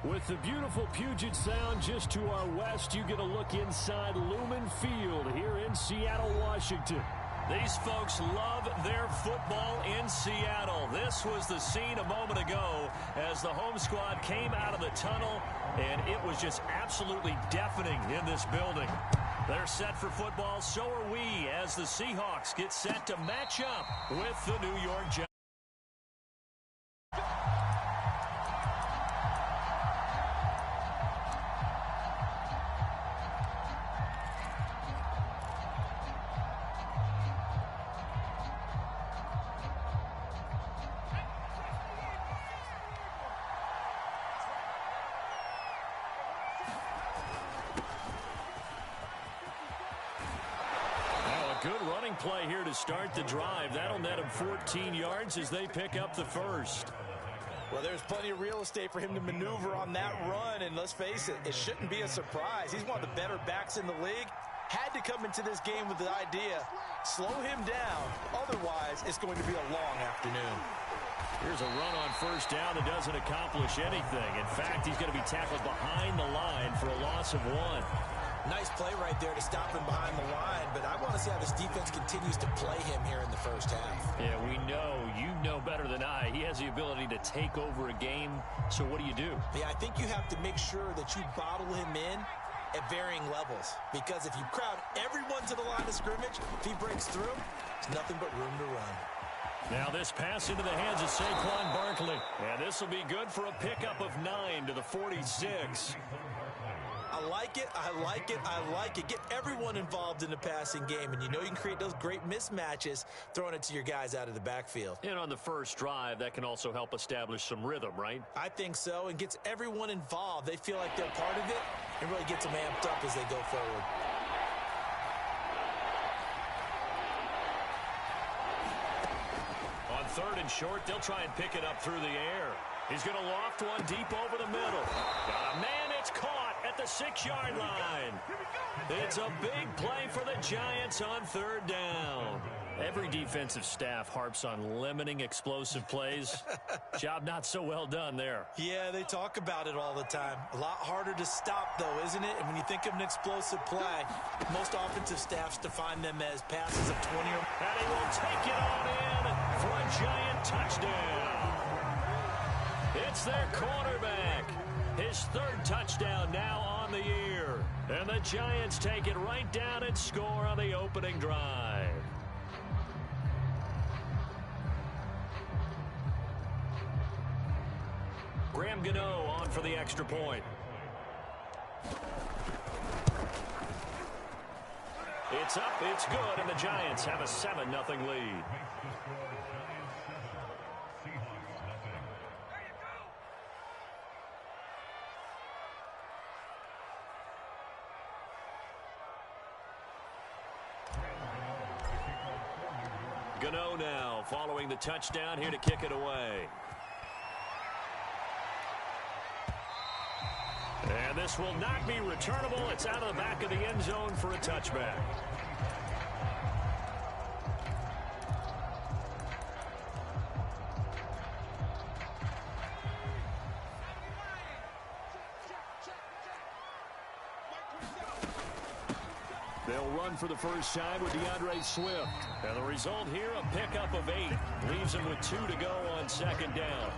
With the beautiful Puget Sound just to our west, you get a look inside Lumen Field here in Seattle, Washington. These folks love their football in Seattle. This was the scene a moment ago as the home squad came out of the tunnel, and it was just absolutely deafening in this building. They're set for football, so are we, as the Seahawks get set to match up with the New York Giants. Good running play here to start the drive. That'll net him 14 yards as they pick up the first. Well, there's plenty of real estate for him to maneuver on that run, and let's face it, it shouldn't be a surprise. He's one of the better backs in the league. Had to come into this game with the idea, slow him down. Otherwise, it's going to be a long afternoon. Here's a run on first down that doesn't accomplish anything. In fact, he's going to be tackled behind the line for a loss of 1. Nice play right there to stop him behind the line, but I want to see how this defense continues to play him here in the first half. Yeah, we know. You know better than I. He has the ability to take over a game, so what do you do? Yeah, I think you have to make sure that you bottle him in at varying levels, because if you crowd everyone to the line of scrimmage, if he breaks through, there's nothing but room to run. Now this pass into the hands of Saquon Barkley, and this will be good for a pickup of 9 to the 46. I like it, I like it, I like it. Get everyone involved in the passing game, and you know you can create those great mismatches throwing it to your guys out of the backfield. And on the first drive, that can also help establish some rhythm, right? I think so, and gets everyone involved. They feel like they're part of it, and really gets them amped up as they go forward. On 3rd and short, they'll try and pick it up through the air. He's going to loft one deep over the middle. Got a man, it's caught at the 6-yard line. It's a big play for the Giants on 3rd down. Every defensive staff harps on limiting explosive plays. Job not so well done there. Yeah, they talk about it all the time. A lot harder to stop, though, isn't it? And when you think of an explosive play, most offensive staffs define them as passes of 20 or... And he will take it on in for a Giant touchdown. It's their quarterback. His 3rd touchdown now on the year. And the Giants take it right down and score on the opening drive. Graham Gano on for the extra point. It's up, it's good, and the Giants have a 7-0 lead. Gano now following the touchdown here to kick it away. And this will not be returnable. It's out of the back of the end zone for a touchback. They'll run for the first time with DeAndre Swift. And the result here, a pickup of 8. Leaves him with 2 to go on 2nd down.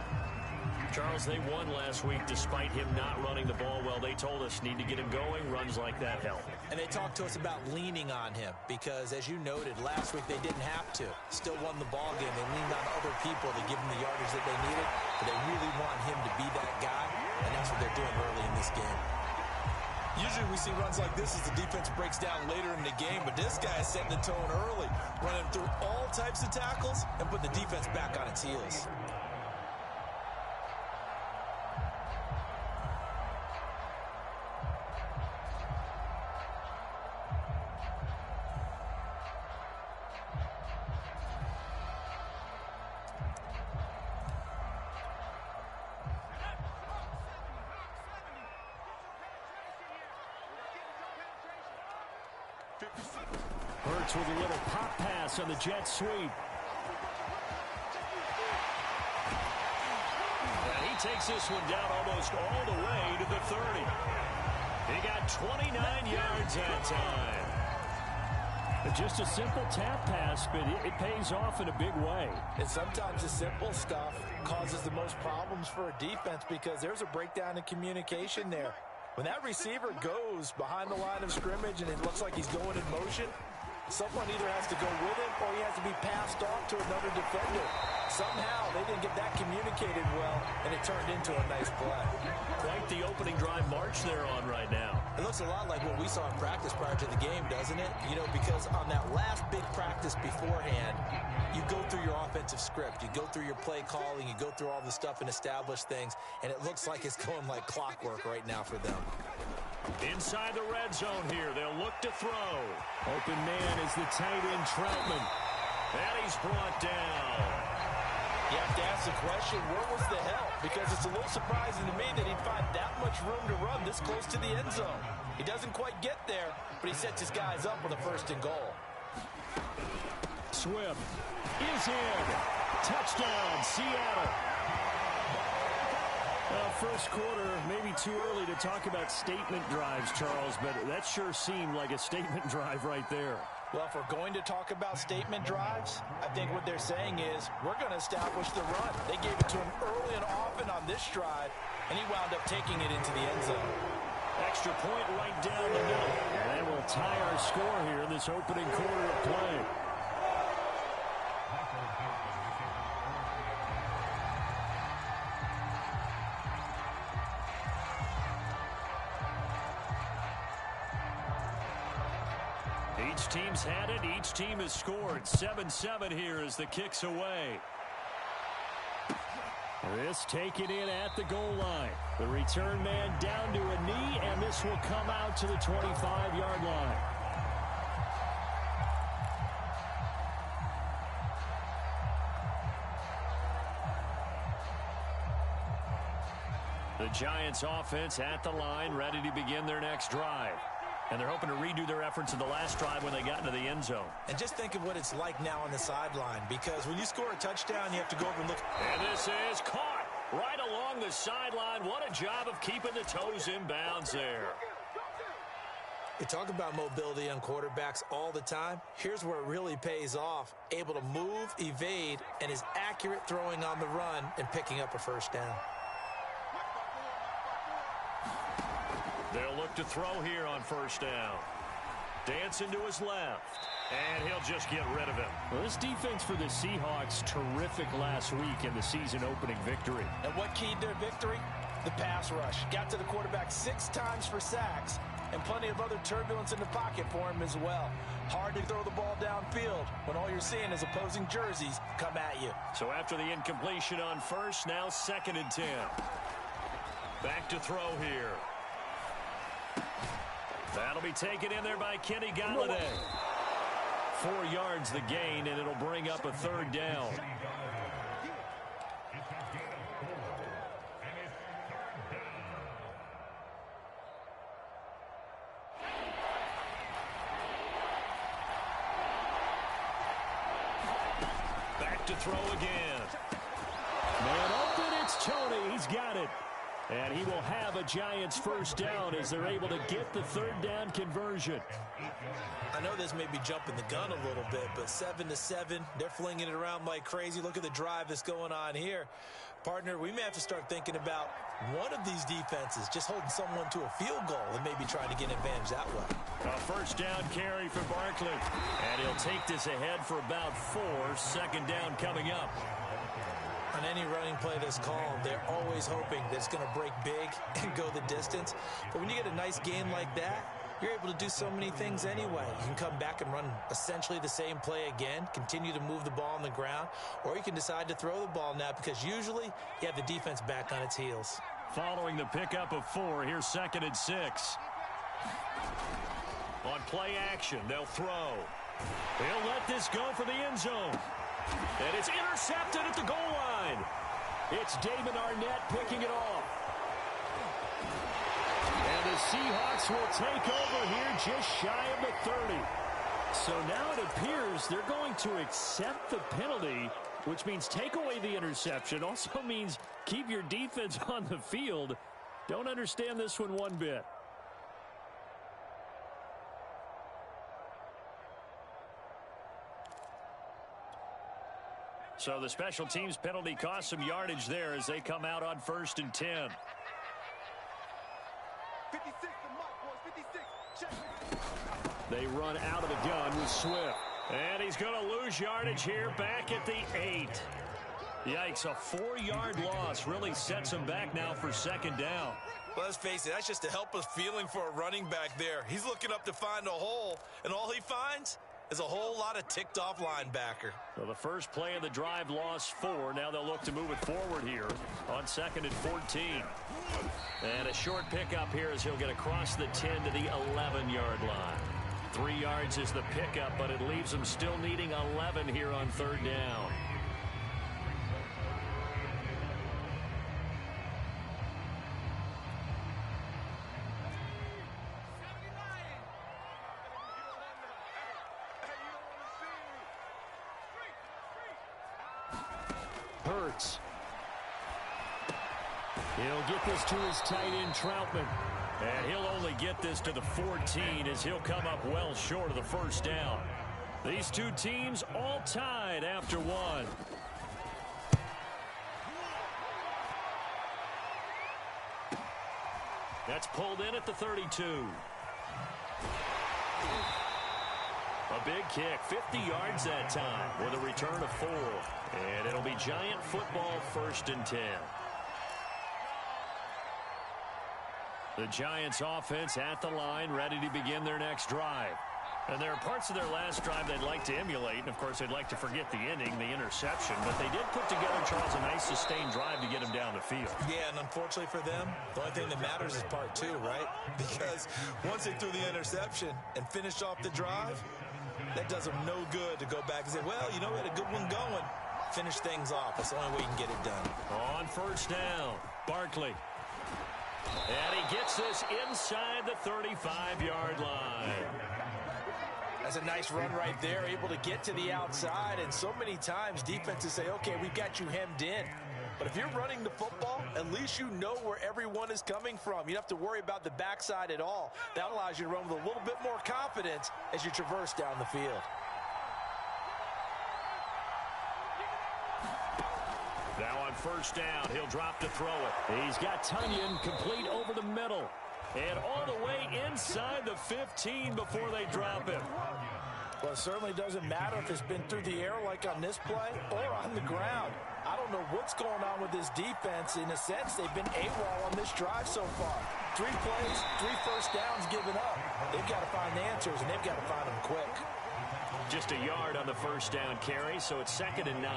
Charles, they won last week despite him not running the ball well. They told us need to get him going. Runs like that help. And they talked to us about leaning on him because, as you noted, last week they didn't have to. Still won the ball game. They leaned on other people to give them the yardage that they needed. But they really want him to be that guy, and that's what they're doing early in this game. Usually we see runs like this as the defense breaks down later in the game, but this guy is setting the tone early, running through all types of tackles and putting the defense back on its heels. Hurts with a little pop pass on the jet sweep. And he takes this one down almost all the way to the 30. He got 29 yards that time. Just a simple tap pass, but it pays off in a big way. And sometimes the simple stuff causes the most problems for a defense because there's a breakdown in communication there. When that receiver goes behind the line of scrimmage and it looks like he's going in motion, someone either has to go with him or he has to be passed off to another defender. Somehow they didn't get that communicated well, and it turned into a nice play. Quite the opening drive march they're on right now. It looks a lot like what we saw in practice prior to the game, doesn't it? You know, because on that last big practice beforehand, you go through your offensive script. You go through your play calling. You go through all the stuff and establish things, and it looks like it's going like clockwork right now for them. Inside the red zone here, they'll look to throw. Open man is the tight end Troutman. And he's brought down. You have to ask the question, where was the help? Because it's a little surprising to me that he'd find that much room to run this close to the end zone. He doesn't quite get there, but he sets his guys up with a 1st and goal. Swift is in. Touchdown, Seattle. First quarter, maybe too early to talk about statement drives, Charles, but that sure seemed like a statement drive right there. Well, if we're going to talk about statement drives, I think what they're saying is we're going to establish the run. They gave it to him early and often on this drive, and he wound up taking it into the end zone. Extra point right down the middle. And that will tie our score here in this opening quarter of play. Each team's had it. Each team has scored. 7-7 here as the kick's away. This taken in at the goal line. The return man down to a knee, and this will come out to the 25-yard line. The Giants offense at the line, ready to begin their next drive. And they're hoping to redo their efforts of the last drive when they got into the end zone. And just think of what it's like now on the sideline, because when you score a touchdown, you have to go over and look. And this is caught right along the sideline. What a job of keeping the toes in bounds there. You talk about mobility on quarterbacks all the time. Here's where it really pays off. Able to move, evade, and is accurate throwing on the run and picking up a 1st down. They'll look to throw here on 1st down. Dancing to his left. And he'll just get rid of him. Well, this defense for the Seahawks, terrific last week in the season-opening victory. And what keyed their victory? The pass rush. Got to the quarterback 6 times for sacks, and plenty of other turbulence in the pocket for him as well. Hard to throw the ball downfield when all you're seeing is opposing jerseys come at you. So after the incompletion on 1st, now 2nd and 10. Back to throw here. That'll be taken in there by Kenny Golladay. 4 yards the gain, and it'll bring up a 3rd down. Back to throw again. Man open, it's Tony. He's got it. And he will have a Giants 1st down as they're able to get the 3rd down conversion. I know this may be jumping the gun a little bit, but 7-7, they're flinging it around like crazy. Look at the drive that's going on here. Partner, we may have to start thinking about one of these defenses just holding someone to a field goal and maybe trying to get an advantage that way. A 1st down carry for Barkley. And he'll take this ahead for about 4. 2nd down coming up. On any running play that's called, they're always hoping that it's going to break big and go the distance. But when you get a nice game like that, you're able to do so many things anyway. You can come back and run essentially the same play again, continue to move the ball on the ground, or you can decide to throw the ball now because usually you have the defense back on its heels. Following the pickup of 4, here's 2nd and 6. On play action, they'll throw. They'll let this go for the end zone. And it's intercepted at the goal line. It's Damon Arnett picking it off. And the Seahawks will take over here just shy of the 30. So now it appears they're going to accept the penalty which means take away the interception. Also means keep your defense on the field. Don't understand this one bit. So the special teams penalty cost some yardage there as they come out on 1st and 10. 56, the mark, boys, 56. Check. They run out of the gun with Swift. And he's going to lose yardage here back at the 8. Yikes, a 4-yard loss really sets him back now for 2nd down. Well, let's face it, that's just a helpless feeling for a running back there. He's looking up to find a hole, and all he finds is a whole lot of ticked-off linebacker. So the first play of the drive lost 4. Now they'll look to move it forward here on 2nd and 14. And a short pickup here as he'll get across the 10 to the 11-yard line. 3 yards is the pickup, but it leaves him still needing 11 here on 3rd down. Hurts. He'll get this to his tight end, Troutman. And he'll only get this to the 14 as he'll come up well short of the 1st down. These two teams all tied after 1. That's pulled in at the 32. A big kick, 50 yards that time with a return of 4. And it'll be Giant football 1st and 10. The Giants offense at the line, ready to begin their next drive. And there are parts of their last drive they'd like to emulate. And, of course, they'd like to forget the ending, the interception. But they did put together, Charles, a nice sustained drive to get him down the field. Yeah, and unfortunately for them, the only thing that matters is part 2, right? Because once they threw the interception and finished off the drive, that does them no good to go back and say, well, you know, we had a good one going. Finish things off. That's the only way you can get it done. On 1st down, Barkley. And he gets this inside the 35-yard line. That's a nice run right there, able to get to the outside. And so many times defenses say, okay, we've got you hemmed in. But if you're running the football, at least you know where everyone is coming from. You don't have to worry about the backside at all. That allows you to run with a little bit more confidence as you traverse down the field. Now on 1st down, he'll drop to throw it. He's got Tunyon complete over the middle. And all the way inside the 15 before they drop him. Well, it certainly doesn't matter if it's been through the air like on this play or on the ground. I don't know what's going on with this defense. In a sense, they've been AWOL on this drive so far. 3 plays, 3 first downs given up. They've got to find the answers, and they've got to find them quick. Just a yard on the 1st down carry, so it's 2nd and 9.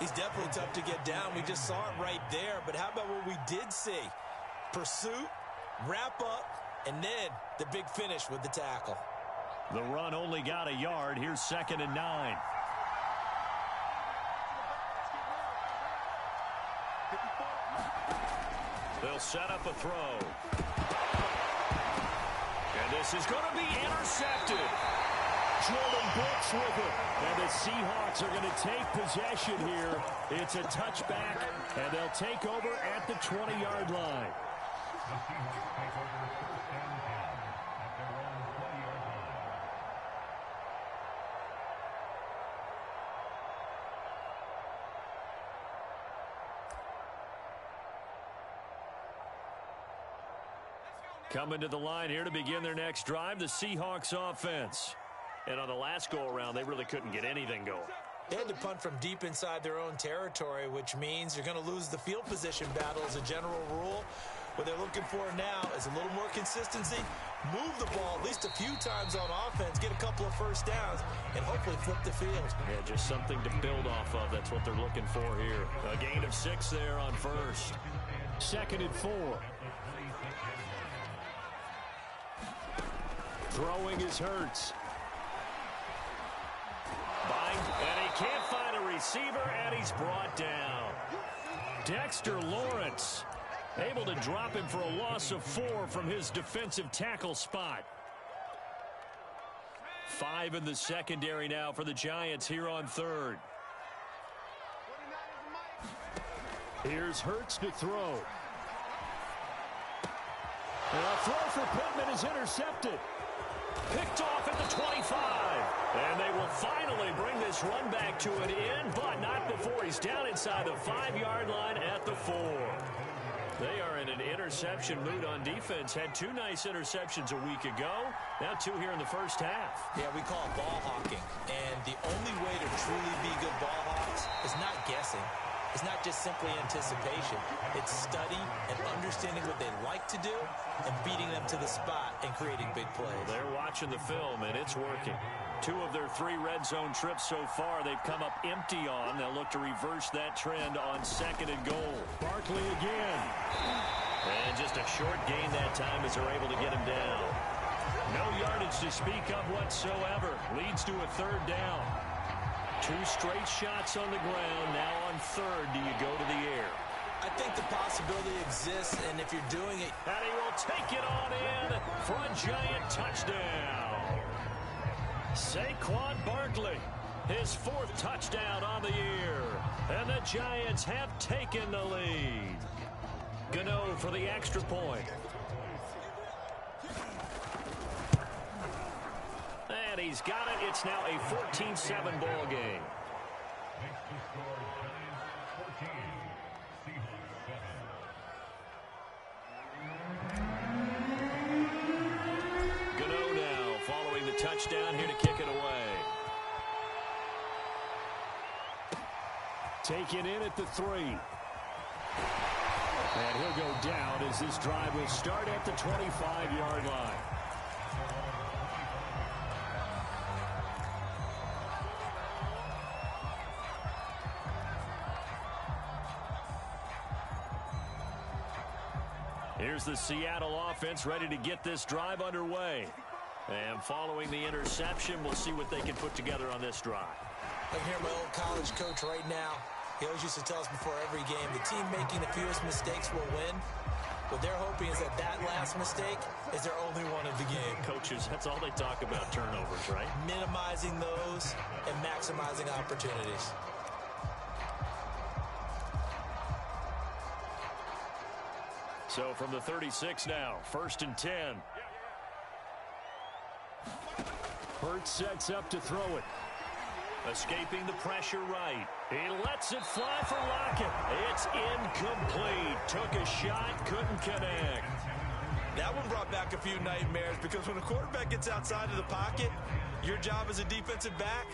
He's definitely tough to get down. We just saw it right there. But how about what we did see? Pursuit, wrap up, and then the big finish with the tackle. The run only got a yard. Here's 2nd and 9. They'll set up a throw. And this is going to be intercepted. Jordan Brooks with it. And the Seahawks are going to take possession here. It's a touchback, and they'll take over at the 20-yard line. Coming to the line here to begin their next drive, the Seahawks offense. And on the last go-around, they really couldn't get anything going. They had to punt from deep inside their own territory, which means you're going to lose the field position battle as a general rule. What they're looking for now is a little more consistency, move the ball at least a few times on offense, get a couple of first downs, and hopefully flip the field. Yeah, just something to build off of. That's what they're looking for here. A gain of 6 there on 1st. 2nd and 4. Throwing is Hurts. And he can't find a receiver, and he's brought down. Dexter Lawrence able to drop him for a loss of 4 from his defensive tackle spot. 5 in the secondary now for the Giants here on 3rd. Here's Hurts to throw. And a throw for Pittman is intercepted. Picked off at the 25. And they will finally bring this run back to an end, but not before he's down inside the 5-yard line at the 4. They are in an interception mood on defense. Had 2 nice interceptions a week ago. Now 2 here in the first half. Yeah, we call it ball hawking. And the only way to truly be good ball hawks is not guessing. It's not just simply anticipation. It's study and understanding what they like to do and beating them to the spot and creating big plays. They're watching the film, and it's working. 2 of their 3 red zone trips so far, they've come up empty on. They'll look to reverse that trend on 2nd and goal. Barkley again. And just a short gain that time as they're able to get him down. No yardage to speak of whatsoever. Leads to a 3rd down. 2 straight shots on the ground. Now on 3rd, do you go to the air? I think the possibility exists, and if you're doing it... And he will take it on in for a giant touchdown. Saquon Barkley, his 4th touchdown on the year. And the Giants have taken the lead. Gano for the extra point. And he's got it. It's now a 14-7 ball game. Gano now following the touchdown here to kick it away. Taken in at the 3. And he'll go down as this drive will start at the 25-yard line. Here's the Seattle offense ready to get this drive underway. And following the interception, we'll see what they can put together on this drive. I hear my old college coach right now. He always used to tell us before every game, the team making the fewest mistakes will win. What they're hoping is that that last mistake is their only one of the game. Coaches, that's all they talk about, turnovers, right? Minimizing those and maximizing opportunities. So from the 36 now, 1st and 10. Hurts sets up to throw it. Escaping the pressure right. He lets it fly for Lockett. It's incomplete. Took a shot, couldn't connect. That one brought back a few nightmares because when a quarterback gets outside of the pocket, your job as a defensive back,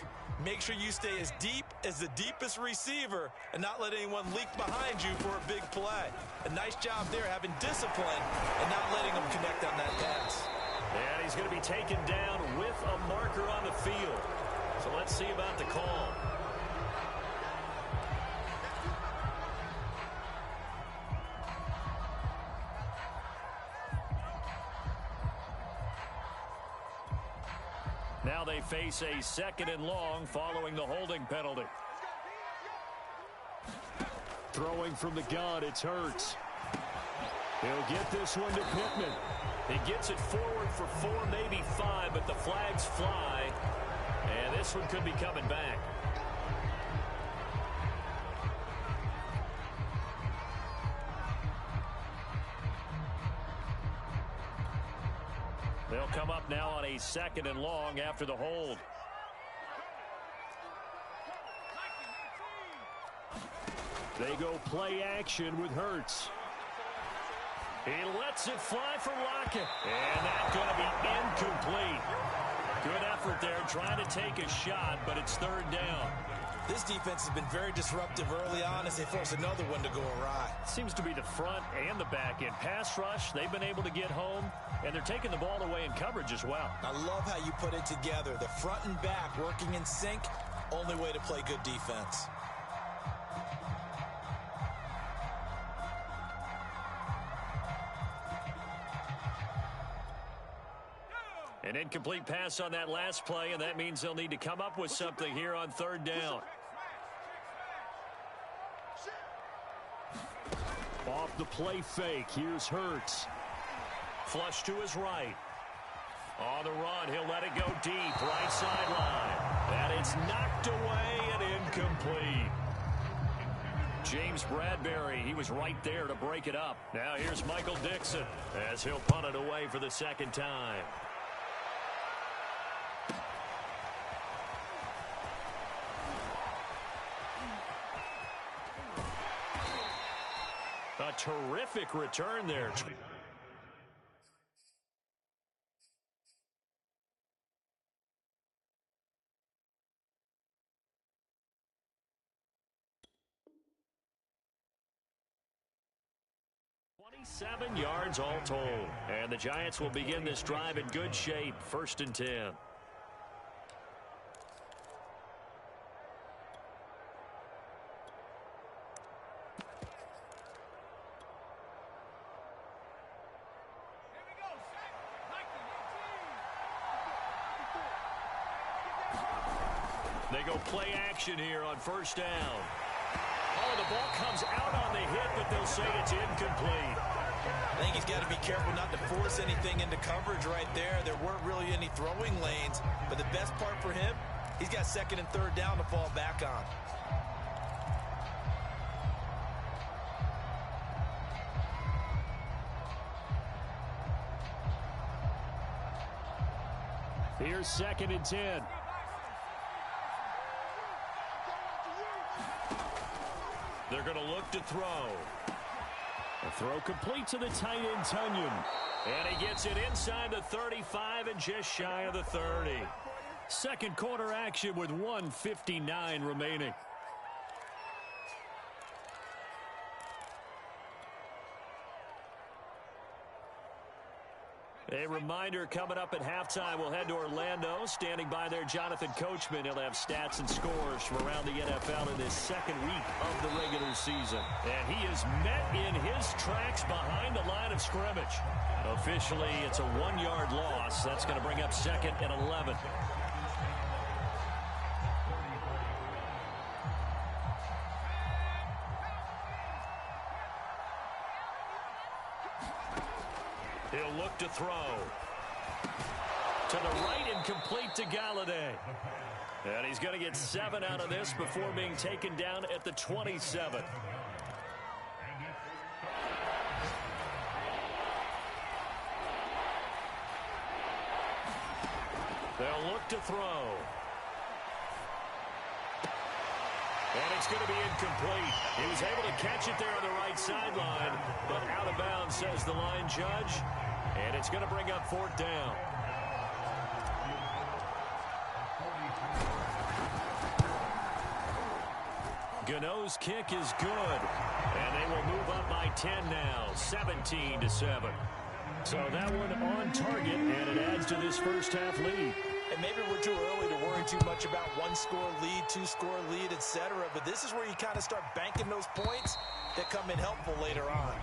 make sure you stay as deep as the deepest receiver and not let anyone leak behind you for a big play. A nice job there having discipline and not letting them connect on that pass. And he's going to be taken down with a marker on the field. So let's see about the call. Now they face a 2nd and long following the holding penalty. Throwing from the gun, it's Hurts. He'll get this one to Pittman. He gets it forward for 4, maybe 5, but the flags fly. And this one could be coming back. They'll come up now on a 2nd and long after the hold. They go play action with Hurts. He lets it fly for Lockett. And that's going to be incomplete. Good effort there trying to take a shot, but it's 3rd down. This defense has been very disruptive early on as they force another one to go awry. Seems to be the front and the back end. Pass rush, they've been able to get home, and they're taking the ball away in coverage as well. I love how you put it together. The front and back working in sync, only way to play good defense. An incomplete pass on that last play, and that means they'll need to come up with something here on 3rd down. Off the play fake, here's Hurts. Flush to his right. On the run, he'll let it go deep, right sideline. And it's knocked away and incomplete. James Bradbury, he was right there to break it up. Now here's Michael Dixon as he'll punt it away for the second time. A terrific return there. Seven yards all told. And the Giants will begin this drive in good shape. 1st and 10. They go play action here on 1st down. Oh, the ball comes out on the hit, but they'll say it's incomplete. I think he's got to be careful not to force anything into coverage right there. There weren't really any throwing lanes, but the best part for him, he's got 2nd and 3rd down to fall back on. Here's 2nd and 10. They're going to look to throw. A throw complete to the tight end, Tunyon. And he gets it inside the 35 and just shy of the 30. Second quarter action with 1:59 remaining. A reminder coming up at halftime, we'll head to Orlando. Standing by there, Jonathan Coachman. He'll have stats and scores from around the NFL in this second week of the regular season. And he is met in his tracks behind the line of scrimmage. Officially, it's a 1-yard loss. That's going to bring up 2nd and 11. He'll look to throw. To the right and complete to Galladay. And he's going to get 7 out of this before being taken down at the 27. They'll look to throw. And it's going to be incomplete. He was able to catch it there on the right sideline, but out of bounds, says the line judge. And it's going to bring up 4th down. Gano's kick is good. And they will move up by 10 now, 17-7. So that one on target, and it adds to this first half lead. And maybe we're too early to worry too much about 1-score lead, 2-score lead, etc. But this is where you kind of start banking those points that come in helpful later on.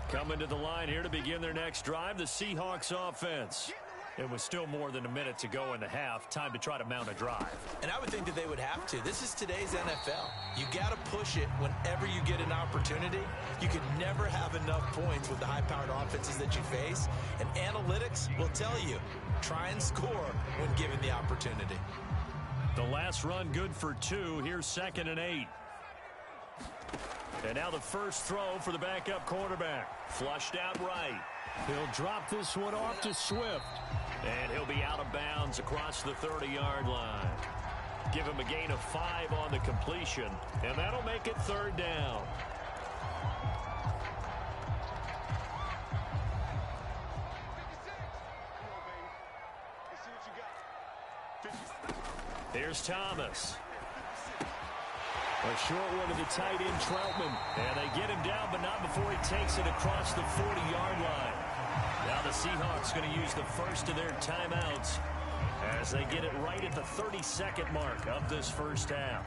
Coming to the line here to begin their next drive, the Seahawks offense. It was still more than a minute to go in the half. Time to try to mount a drive. And I would think that they would have to. This is today's NFL. You got to push it whenever you get an opportunity. You can never have enough points with the high-powered offenses that you face. And analytics will tell you, try and score when given the opportunity. The last run good for 2. Here's 2nd and 8. And now the first throw for the backup quarterback. Flushed out right. He'll drop this one off to Swift. And he'll be out of bounds across the 30-yard line. Give him a gain of 5 on the completion. And that'll make it 3rd down. Here's Thomas. A short one to the tight end, Troutman. And they get him down, but not before he takes it across the 40-yard line. Now the Seahawks going to use the first of their timeouts as they get it right at the 32nd mark of this first half.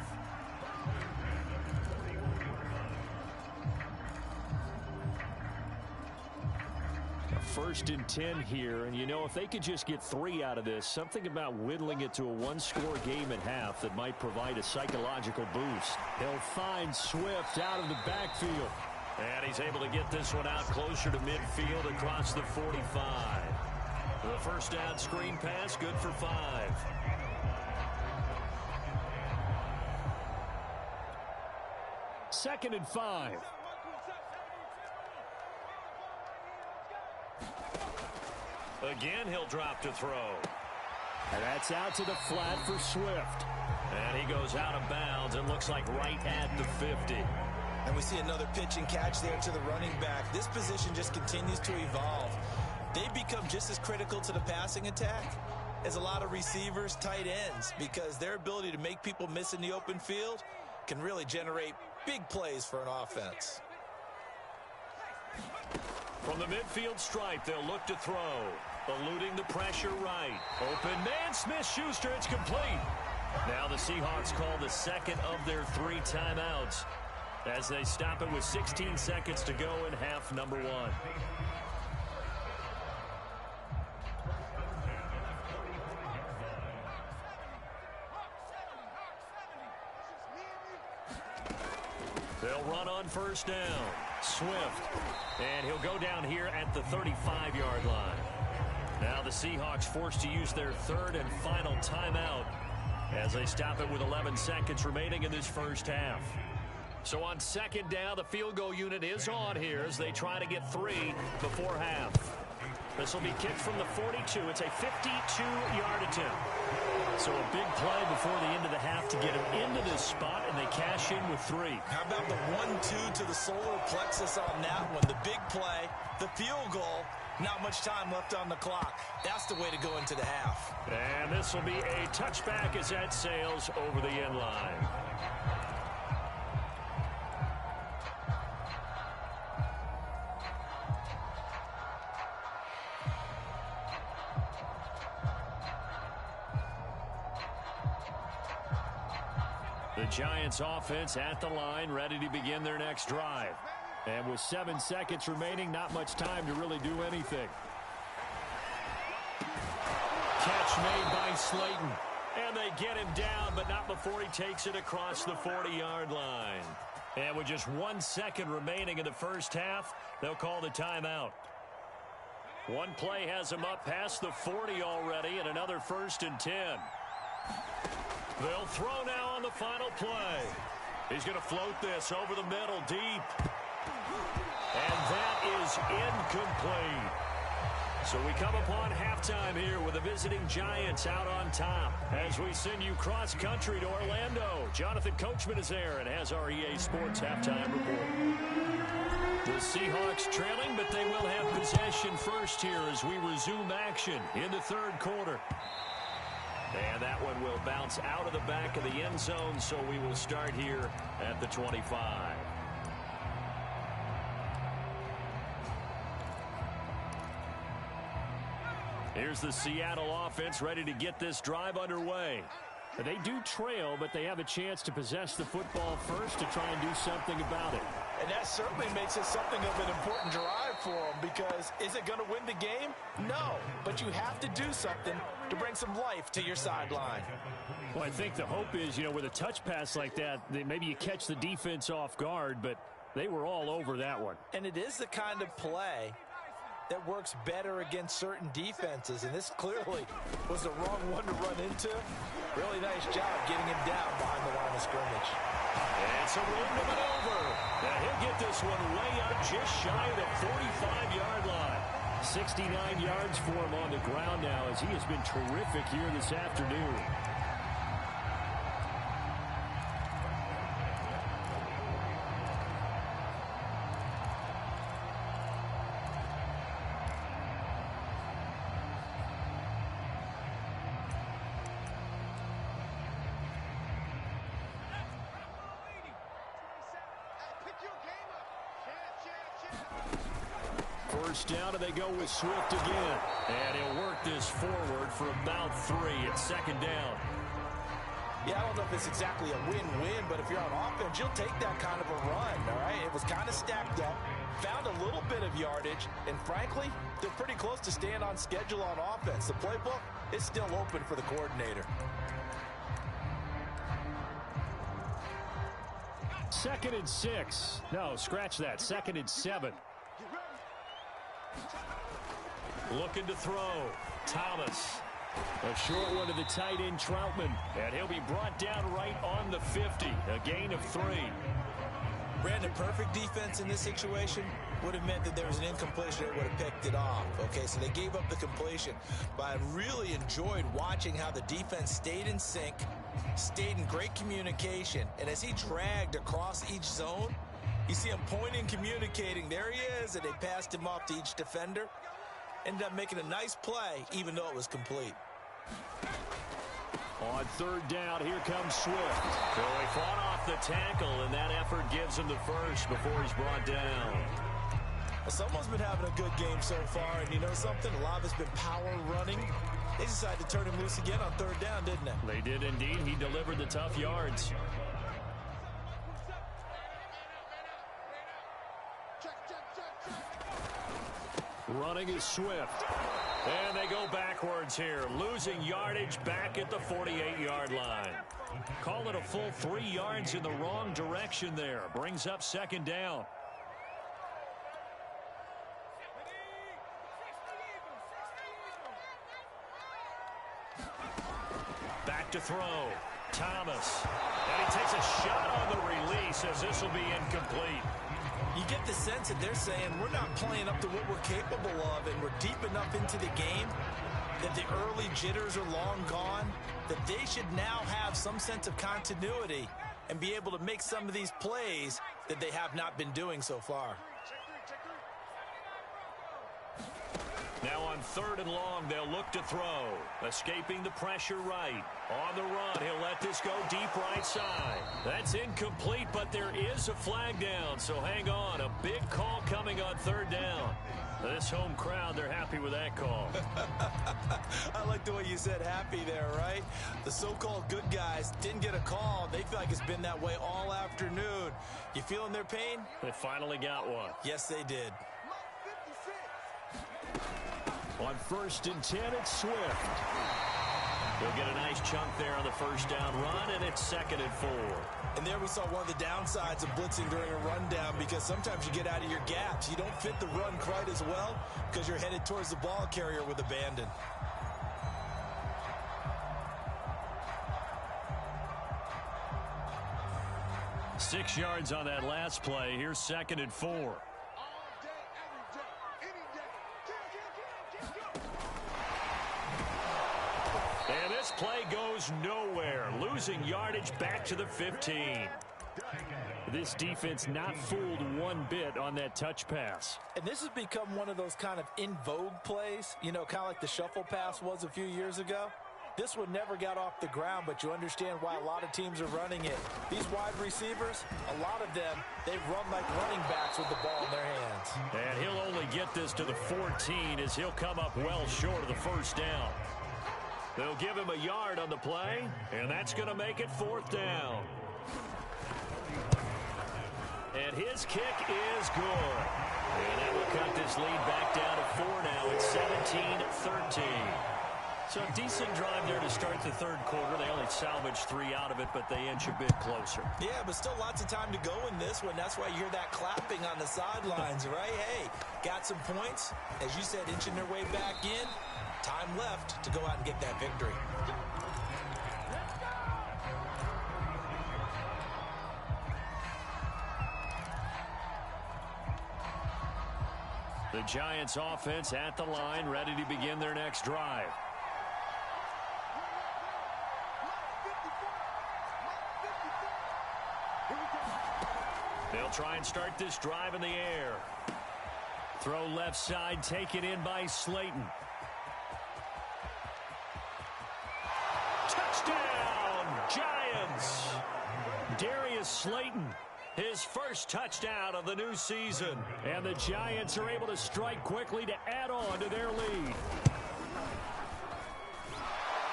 First and 10 here, and you know, if they could just get 3 out of this, something about whittling it to a 1-score game at half that might provide a psychological boost. He'll find Swift out of the backfield. And he's able to get this one out closer to midfield across the 45. The first down screen pass, good for 5. Second and 5. Again, he'll drop to throw. And that's out to the flat for Swift. And he goes out of bounds and looks like right at the 50. And we see another pitch and catch there to the running back. This position just continues to evolve. They become just as critical to the passing attack as a lot of receivers, tight ends, because their ability to make people miss in the open field can really generate big plays for an offense. From the midfield stripe, they'll look to throw. Eluding the pressure right. Open man, Smith-Schuster, it's complete. Now the Seahawks call the second of their 3 timeouts as they stop it with 16 seconds to go in half number 1. They'll run on first down. Swift. And he'll go down here at the 35-yard line. Now the Seahawks forced to use their 3rd and final timeout as they stop it with 11 seconds remaining in this first half. So on second down, the field goal unit is on here as they try to get 3 before half. This will be kicked from the 42. It's a 52-yard attempt. So a big play before the end of the half to get him into this spot, and they cash in with 3. How about the 1-2 to the solar plexus on that one? The big play, the field goal, not much time left on the clock. That's the way to go into the half. And this will be a touchback as that sails over the end line. The Giants offense at the line, ready to begin their next drive. And with 7 seconds remaining, not much time to really do anything. Catch made by Slayton. And they get him down, but not before he takes it across the 40-yard line. And with just 1 second remaining in the first half, they'll call the timeout. One play has him up past the 40 already, and another 1st and 10. They'll throw now on the final play. He's going to float this over the middle deep. And that is incomplete. So we come upon halftime here with the visiting Giants out on top. As we send you cross-country to Orlando, Jonathan Coachman is there and has our EA Sports halftime report. The Seahawks trailing, but they will have possession first here as we resume action in the 3rd quarter. And that one will bounce out of the back of the end zone, so we will start here at the 25. Here's the Seattle offense ready to get this drive underway. They do trail, but they have a chance to possess the football first to try and do something about it. And that certainly makes it something of an important drive for them, because is it going to win the game? No, but you have to do something to bring some life to your sideline. Well, I think the hope is, with a touch pass like that, maybe you catch the defense off guard, but they were all over that one. And it is the kind of play that works better against certain defenses, and this clearly was the wrong one to run into. Really nice job getting him down behind the line of scrimmage. And some room to maneuver. Now he'll get this one way up just shy of the 45-yard line. 69 yards for him on the ground now as he has been terrific here this afternoon. First down, and they go with Swift again. And he'll work this forward for about 3 at 2nd down. Yeah, I don't know if it's exactly a win-win, but if you're on offense, you'll take that kind of a run, all right? It was kind of stacked up, found a little bit of yardage, and frankly, they're pretty close to staying on schedule on offense. The playbook is still open for the coordinator. 2nd and 6. No, scratch that. 2nd and 7. Looking to throw. Thomas. A short one to the tight end, Troutman. And he'll be brought down right on the 50. A gain of 3. Brandon, perfect defense in this situation would have meant that there was an incompletion that would have picked it off. Okay, so they gave up the completion. But I really enjoyed watching how the defense stayed in sync, stayed in great communication. And as he dragged across each zone, you see him pointing, communicating. There he is, and they passed him off to each defender. Ended up making a nice play, even though it was complete. On third down, here comes Swift. So he fought off the tackle, and that effort gives him the first before he's brought down. Well, someone's been having a good game so far, and you know something? A lot of it's been power running. They decided to turn him loose again on third down, didn't they? They did indeed. He delivered the tough yards. Running is Swift. And they go backwards here, losing yardage back at the 48-yard line. Call it a full 3 yards in the wrong direction there. Brings up second down. Back to throw. Thomas. And he takes a shot on the release as this will be incomplete. You get the sense that they're saying we're not playing up to what we're capable of, and we're deep enough into the game that the early jitters are long gone, that they should now have some sense of continuity and be able to make some of these plays that they have not been doing so far. Now on third and long, they'll look to throw. Escaping the pressure right. On the run, he'll let this go deep right side. That's incomplete, but there is a flag down, so hang on. A big call coming on third down. This home crowd, they're happy with that call. I like the way you said happy there, right? The so-called good guys didn't get a call. They feel like it's been that way all afternoon. You feeling their pain? They finally got one. Yes, they did. On 1st and 10, it's Swift. He'll get a nice chunk there on the first down run, and it's 2nd and 4. And there we saw one of the downsides of blitzing during a rundown, because sometimes you get out of your gaps. You don't fit the run quite as well because you're headed towards the ball carrier with abandon. Six yards on that last play. Here's 2nd and 4. And this play goes nowhere. Losing yardage back to the 15. This defense not fooled one bit on that touch pass. And this has become one of those kind of in vogue plays, you know, kind of like the shuffle pass was a few years ago. This one never got off the ground, but you understand why a lot of teams are running it. These wide receivers, a lot of them, they run like running backs with the ball in their hands. And he'll only get this to the 14 as he'll come up well short of the first down. They'll give him a yard on the play, and that's going to make it 4th down. And his kick is good. And that will cut this lead back down to 4 now. It's 17-13. So a decent drive there to start the third quarter. They only salvaged 3 out of it, but they inch a bit closer. Yeah, but still lots of time to go in this one. That's why you hear that clapping on the sidelines, right? Hey, got some points. As you said, inching their way back in. Time left to go out and get that victory. The Giants offense at the line, ready to begin their next drive. They'll try and start this drive in the air. Throw left side, taken in by Slayton. Touchdown, Giants! Darius Slayton, his first touchdown of the new season. And the Giants are able to strike quickly to add on to their lead.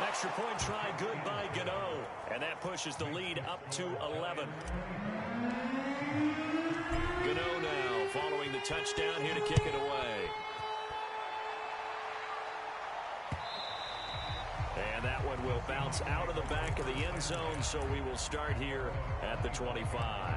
Extra point try good by Gano. And that pushes the lead up to 11. Gano now following the touchdown here to kick it away. And that one will bounce out of the back of the end zone, so we will start here at the 25.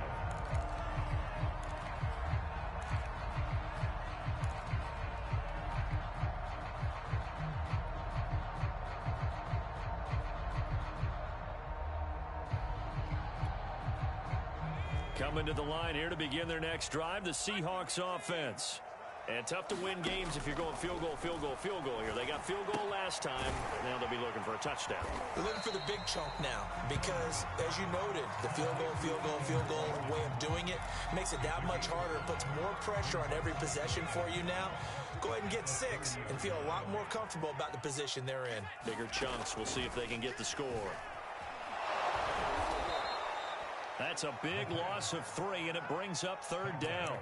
Coming to the line here to begin their next drive, the Seahawks offense. And tough to win games if you're going field goal, field goal, field goal here. They got field goal last time. Now they'll be looking for a touchdown. They're looking for the big chunk now because, as you noted, the field goal, field goal, field goal way of doing it makes it that much harder. It puts more pressure on every possession for you now. Go ahead and get 6 and feel a lot more comfortable about the position they're in. Bigger chunks. We'll see if they can get the score. That's a big loss of 3, and it brings up 3rd down.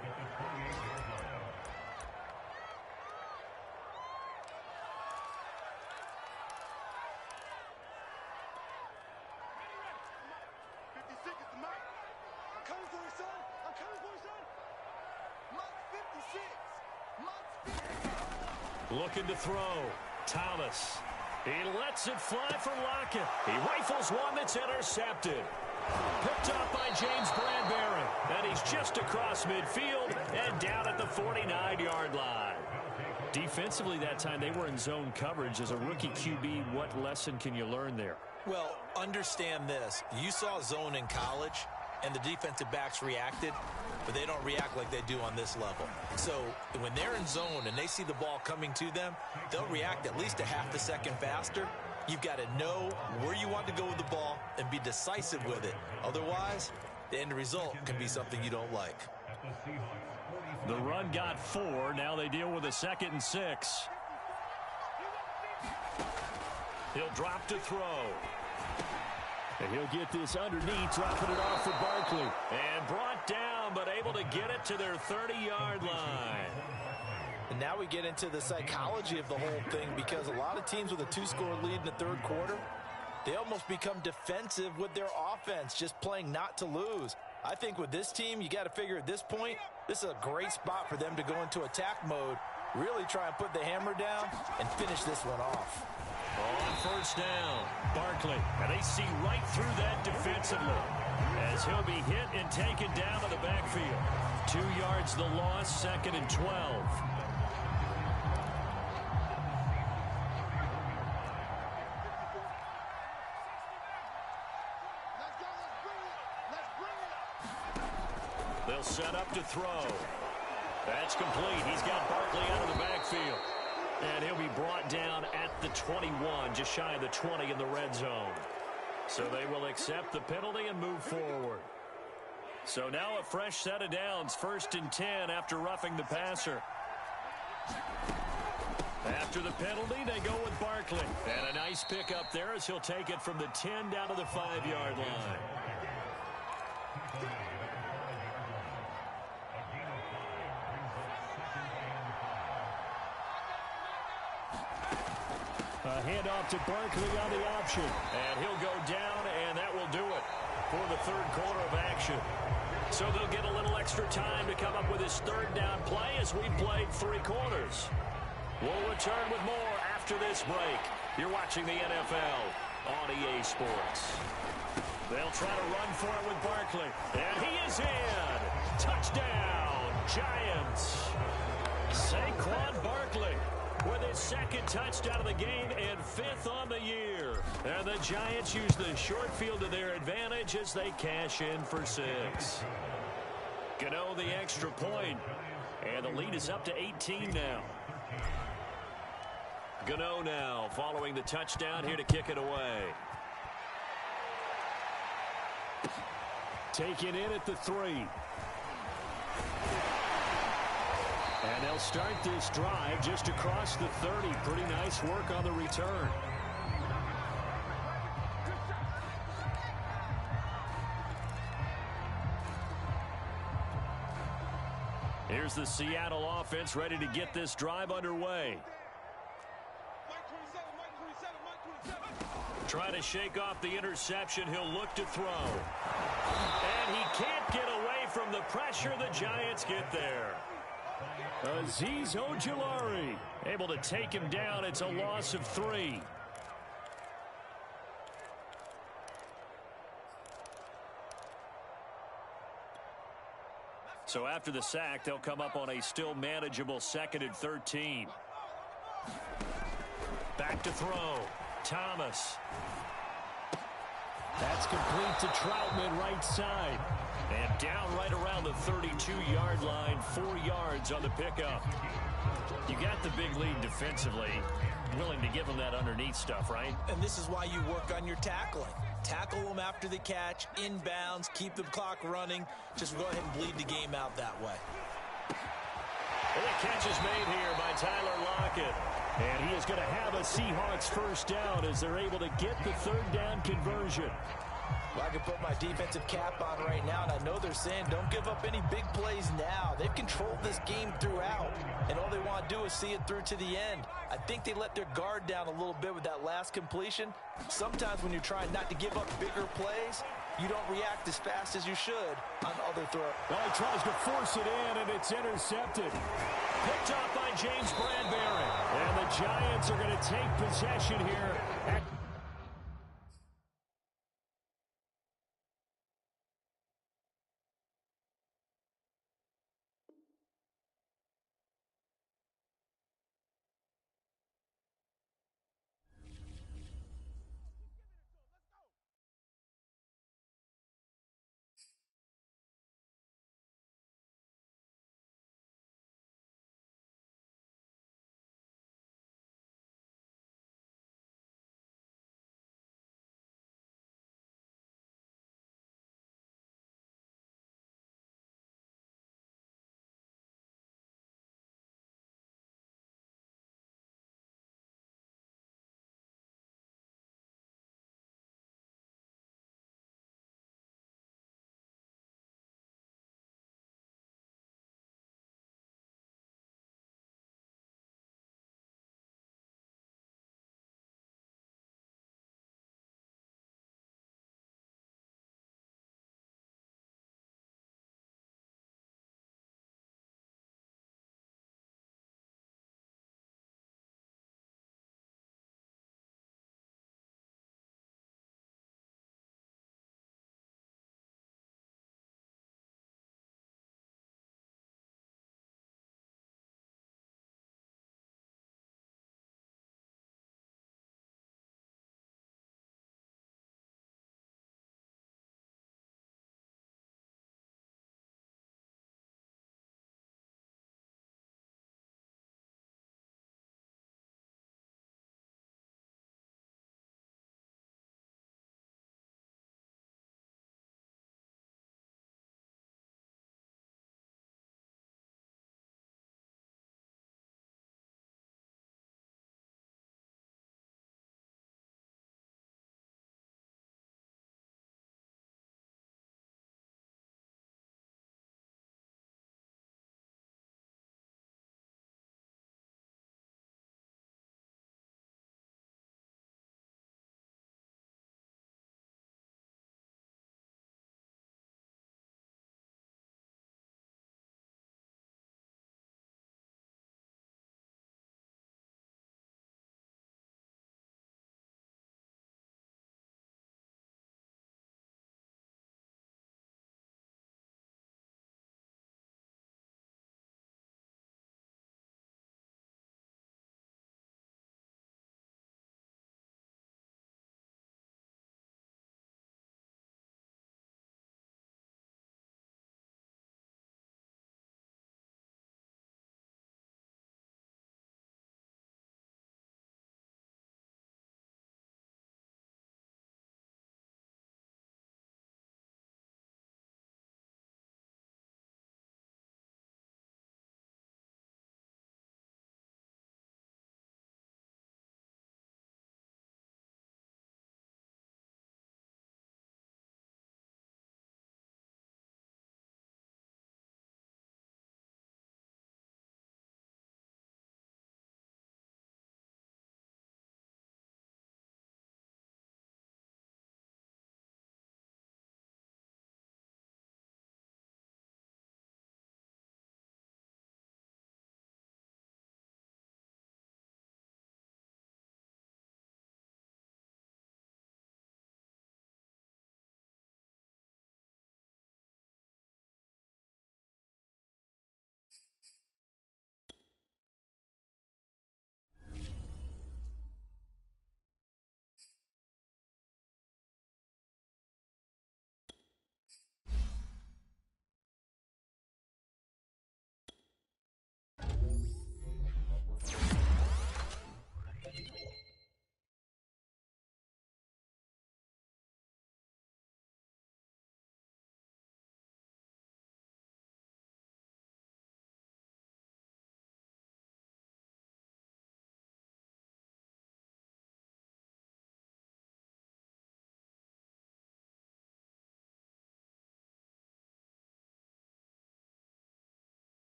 Looking to throw. Thomas. He lets it fly for Lockett. He rifles one that's intercepted. Picked up by James Bradbury. And he's just across midfield and down at the 49-yard line. Defensively that time, they were in zone coverage. As a rookie QB, what lesson can you learn there? Well, understand this. You saw zone in college, and the defensive backs reacted, but they don't react like they do on this level. So when they're in zone and they see the ball coming to them, they'll react at least a half a second faster. You've got to know where you want to go with the ball and be decisive with it. Otherwise, the end result can be something you don't like. The run got 4. Now they deal with a 2nd and 6. He'll drop to throw. And he'll get this underneath, dropping it off for Barkley. And brought down, but able to get it to their 30-yard line. And now we get into the psychology of the whole thing, because a lot of teams with a 2-score lead in the 3rd quarter, they almost become defensive with their offense, just playing not to lose. I think with this team, you got to figure at this point, this is a great spot for them to go into attack mode, really try and put the hammer down and finish this one off. On 1st down, Barkley. And they see right through that defensively as he'll be hit and taken down to the backfield. 2 yards the loss, 2nd and 12. They'll set up to throw. That's complete. He's got Barkley out of the backfield. And he'll be brought down at the 21, just shy of the 20 in the red zone. So they will accept the penalty and move forward. So now a fresh set of downs, 1st and 10 after roughing the passer. After the penalty, they go with Barkley. And a nice pickup there as he'll take it from the 10 down to the 5-yard line. A handoff to Barkley on the option. And he'll go down, and that will do it for the 3rd quarter of action. So they'll get a little extra time to come up with his 3rd down play as we played 3 quarters. We'll return with more after this break. You're watching the NFL on EA Sports. They'll try to run for it with Barkley. And he is in. Touchdown, Giants. Saquon Barkley with his 2nd touchdown of the game and 5th on the year. And the Giants use the short field to their advantage as they cash in for 6. Gano the extra point. And the lead is up to 18 now. Gano now following the touchdown here to kick it away. Taken in at the 3. And they'll start this drive just across the 30. Pretty nice work on the return. Here's the Seattle offense ready to get this drive underway. Trying to shake off the interception. He'll look to throw. And he can't get away from the pressure. The Giants get there. Azeez Ojulari able to take him down. It's a loss of 3. So after the sack, they'll come up on a still manageable 2nd and 13. Back to throw. Thomas. That's complete to Troutman, right side. And down right around the 32-yard line, 4 yards on the pickup. You got the big lead defensively, willing to give them that underneath stuff, right? And this is why you work on your tackling. Tackle them after the catch, inbounds, keep the clock running. Just go ahead and bleed the game out that way. And the catch is made here by Tyler Lockett. And he is going to have a Seahawks first down as they're able to get the third down conversion. Well, I can put my defensive cap on right now, and I know they're saying don't give up any big plays now. They've controlled this game throughout, and all they want to do is see it through to the end. I think they let their guard down a little bit with that last completion. Sometimes when you're trying not to give up bigger plays, you don't react as fast as you should on other throws. Well, he tries to force it in, and it's intercepted. Picked off by James Bradbury. And the Giants are going to take possession here at